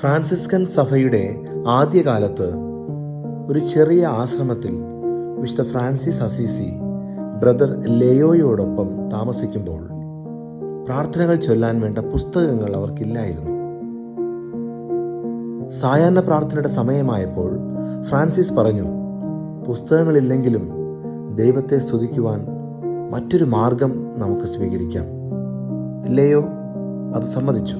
Franciscan സഭയുടെ ആദ്യകാലത്ത് ഒരു ചെറിയ ആശ്രമത്തിൽ വിശുദ്ധ ഫ്രാൻസിസ് അസീസി ബ്രദർ ലേയോയോടൊപ്പം താമസിക്കുമ്പോൾ പ്രാർത്ഥനകൾ ചൊല്ലാൻ വേണ്ട പുസ്തകങ്ങൾ അവർക്കില്ലായിരുന്നു. സായാഹ്ന പ്രാർത്ഥനയുടെ സമയമായപ്പോൾ ഫ്രാൻസിസ് പറഞ്ഞു, പുസ്തകങ്ങളില്ലെങ്കിലും ദൈവത്തെ സ്തുതിക്കുവാൻ മറ്റൊരു മാർഗം നമുക്ക് സ്വീകരിക്കാം. ലേയോ അത് സമ്മതിച്ചു.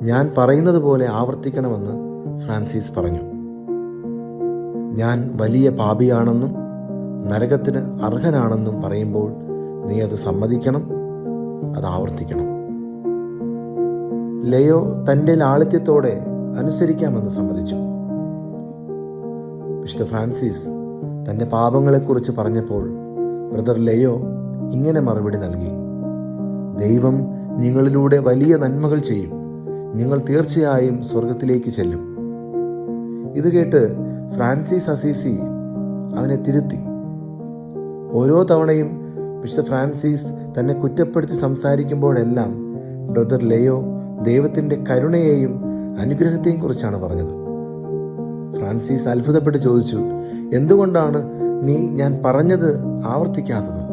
ഞാൻ പറയുന്നത് പോലെ ആവർത്തിക്കണമെന്ന് ഫ്രാൻസിസ് പറഞ്ഞു. ഞാൻ വലിയ പാപിയാണെന്നും നരകത്തിന് അർഹനാണെന്നും പറയുമ്പോൾ നീ അത് സമ്മതിക്കണം, അത് ആവർത്തിക്കണം. ലേയോ തൻ്റെ ലാളിത്യത്തോടെ അനുസരിക്കാമെന്ന് സമ്മതിച്ചു. വിശുദ്ധ ഫ്രാൻസിസ് തൻ്റെ പാപങ്ങളെക്കുറിച്ച് പറഞ്ഞപ്പോൾ ബ്രദർ ലേയോ ഇങ്ങനെ മറുപടി നൽകി: ദൈവം നിങ്ങളിലൂടെ വലിയ നന്മകൾ ചെയ്യും, നിങ്ങൾ തീർച്ചയായും സ്വർഗത്തിലേക്ക് ചെല്ലും. ഇത് കേട്ട് ഫ്രാൻസിസ് അസീസി അവനെ തിരുത്തി. ഓരോ തവണയും വിശുദ്ധ ഫ്രാൻസിസ് തന്നെ കുറ്റപ്പെടുത്തി സംസാരിക്കുമ്പോഴെല്ലാം ബ്രദർ ലേയോ ദൈവത്തിൻ്റെ കരുണയെയും അനുഗ്രഹത്തെയും കുറിച്ചാണ് പറഞ്ഞത്. ഫ്രാൻസിസ് അത്ഭുതപ്പെട്ട് ചോദിച്ചു, എന്തുകൊണ്ടാണ് നീ ഞാൻ പറഞ്ഞത് ആവർത്തിക്കാത്തത്?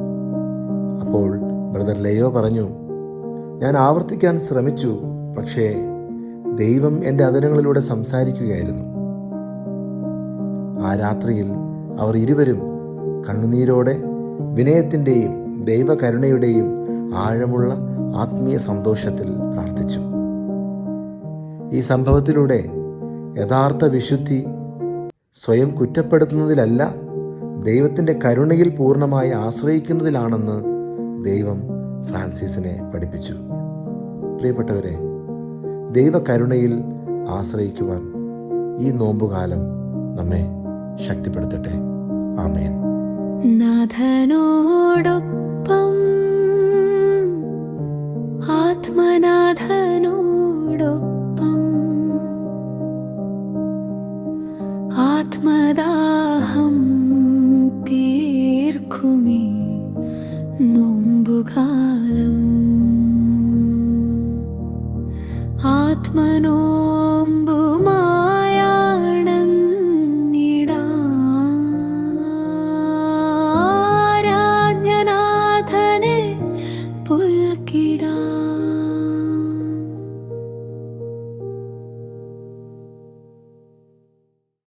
അപ്പോൾ ബ്രദർ ലേയോ പറഞ്ഞു, ഞാൻ ആവർത്തിക്കാൻ ശ്രമിച്ചു, പക്ഷേ ദൈവം എൻ്റെ അധരങ്ങളിലൂടെ സംസാരിക്കുകയായിരുന്നു. ആ രാത്രിയിൽ അവർ ഇരുവരും കണ്ണുനീരോടെ വിനയത്തിൻ്റെയും ദൈവകരുണയുടെയും ആഴമുള്ള ആത്മീയ സന്തോഷത്തിൽ പ്രാർത്ഥിച്ചു. ഈ സംഭവത്തിലൂടെ യഥാർത്ഥ വിശുദ്ധി സ്വയം കുറ്റപ്പെടുത്തുന്നതിലല്ല, ദൈവത്തിൻ്റെ കരുണയിൽ പൂർണ്ണമായി ആശ്രയിക്കുന്നതിലാണെന്ന് ദൈവം ഫ്രാൻസിസിനെ പഠിപ്പിച്ചു. പ്രിയപ്പെട്ടവരെ, ദൈവകരുണയിൽ ആശ്രയിക്കുവാൻ ഈ നോമ്പുകാലം നമ്മെ ശക്തിപ്പെടുത്തട്ടെ. ആമേൻ. നാഥനോടൊപ്പം ആത്മനാഥനോടൊപ്പം ആത്മദാഹം തീർക്കുമീ നോമ്പുകാലം. ആത്മനോ